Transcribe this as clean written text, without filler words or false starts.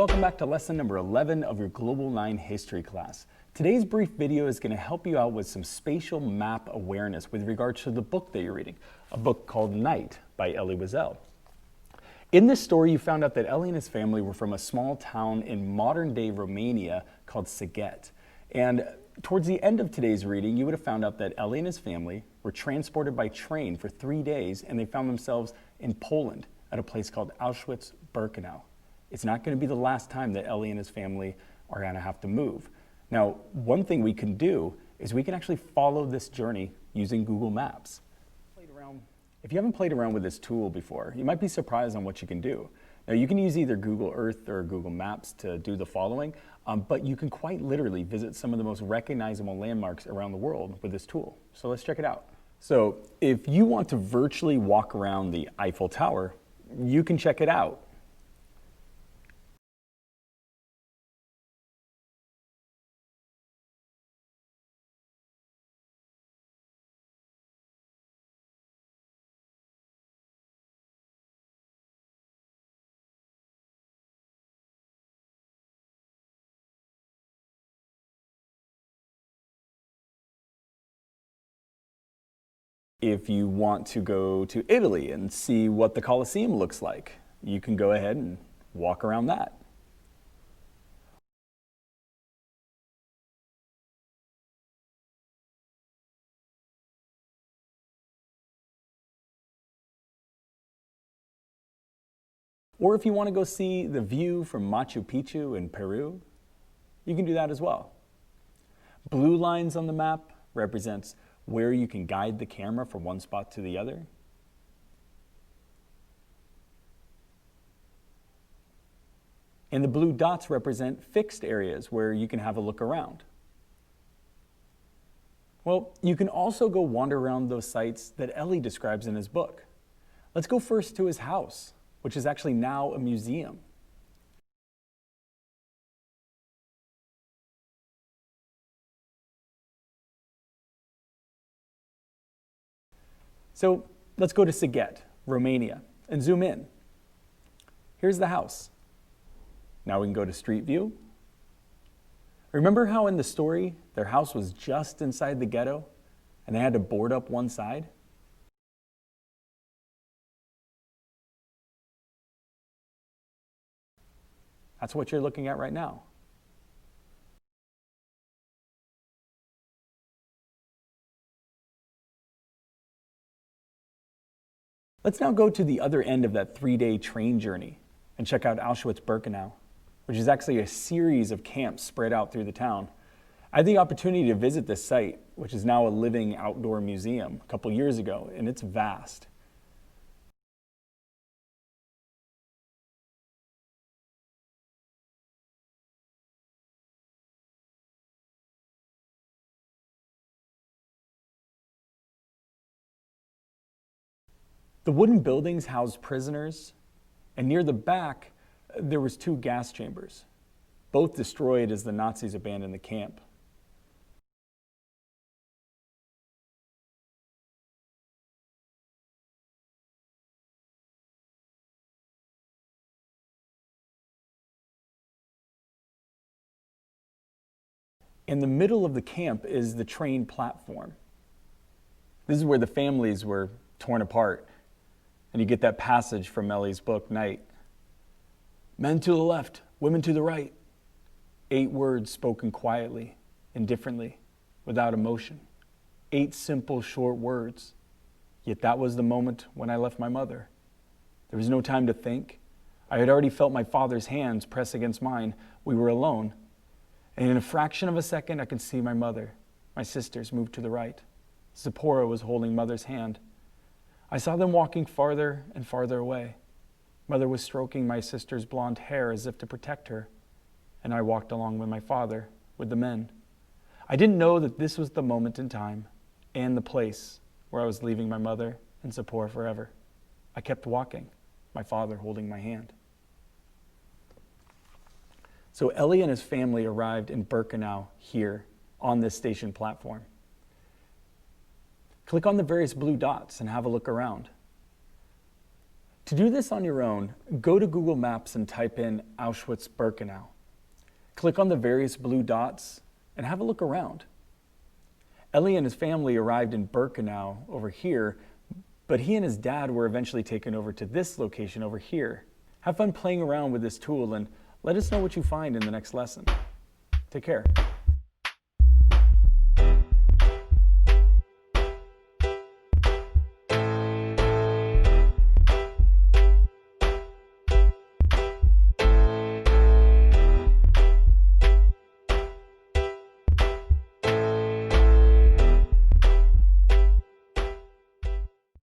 welcome back to lesson number 11 of your Global 9 history class. Today's brief video is going to help you out with some spatial map awareness with regards to the book that you're reading, a book called Night by Elie Wiesel. In this story, you found out that Elie and his family were from a small town in modern-day Romania called Sighet. And towards the end of today's reading, you would have found out that Elie and his family were transported by train for 3 days, and they found themselves in Poland at a place called Auschwitz-Birkenau. It's not going to be the last time that Elie and his family are going to have to move. Now, one thing we can do is we can actually follow this journey using Google Maps. If you haven't played around with this tool before, you might be surprised on what you can do. Now, you can use either Google Earth or Google Maps to do the following, but you can quite literally visit some of the most recognizable landmarks around the world with this tool. So let's check it out. So if you want to virtually walk around the Eiffel Tower, you can check it out. If you want to go to Italy and see what the Colosseum looks like, you can go ahead and walk around that. Or if you want to go see the view from Machu Picchu in Peru, you can do that as well. Blue lines on the map represents where you can guide the camera from one spot to the other. And the blue dots represent fixed areas where you can have a look around. Well, you can also go wander around those sites that Elie describes in his book. Let's go first to his house, which is actually now a museum. So let's go to Sighet, Romania, and zoom in. Here's the house. Now we can go to Street View. Remember how in the story, their house was just inside the ghetto, and they had to board up one side? That's what you're looking at right now. Let's now go to the other end of that 3-day train journey and check out Auschwitz-Birkenau, which is actually a series of camps spread out through the town. I had the opportunity to visit this site, which is now a living outdoor museum, a couple years ago, and it's vast. The wooden buildings housed prisoners, and near the back, there was 2 gas chambers, both destroyed as the Nazis abandoned the camp. In the middle of the camp is the train platform. This is where the families were torn apart. And you get that passage from Elie's book, Night. Men to the left, women to the right. 8 words spoken quietly, indifferently, without emotion. 8 simple, short words. Yet that was the moment when I left my mother. There was no time to think. I had already felt my father's hands press against mine. We were alone. And in a fraction of a second, I could see my mother. My sisters moved to the right. Zipporah was holding mother's hand. I saw them walking farther and farther away. Mother was stroking my sister's blonde hair as if to protect her, and I walked along with my father, with the men. I didn't know that this was the moment in time and the place where I was leaving my mother and Zipporah forever. I kept walking, my father holding my hand. So Elie and his family arrived in Birkenau here on this station platform. Click on the various blue dots and have a look around. To do this on your own, go to Google Maps and type in Auschwitz-Birkenau. Click on the various blue dots and have a look around. Ellie and his family arrived in Birkenau over here, but he and his dad were eventually taken over to this location over here. Have fun playing around with this tool and let us know what you find in the next lesson. Take care.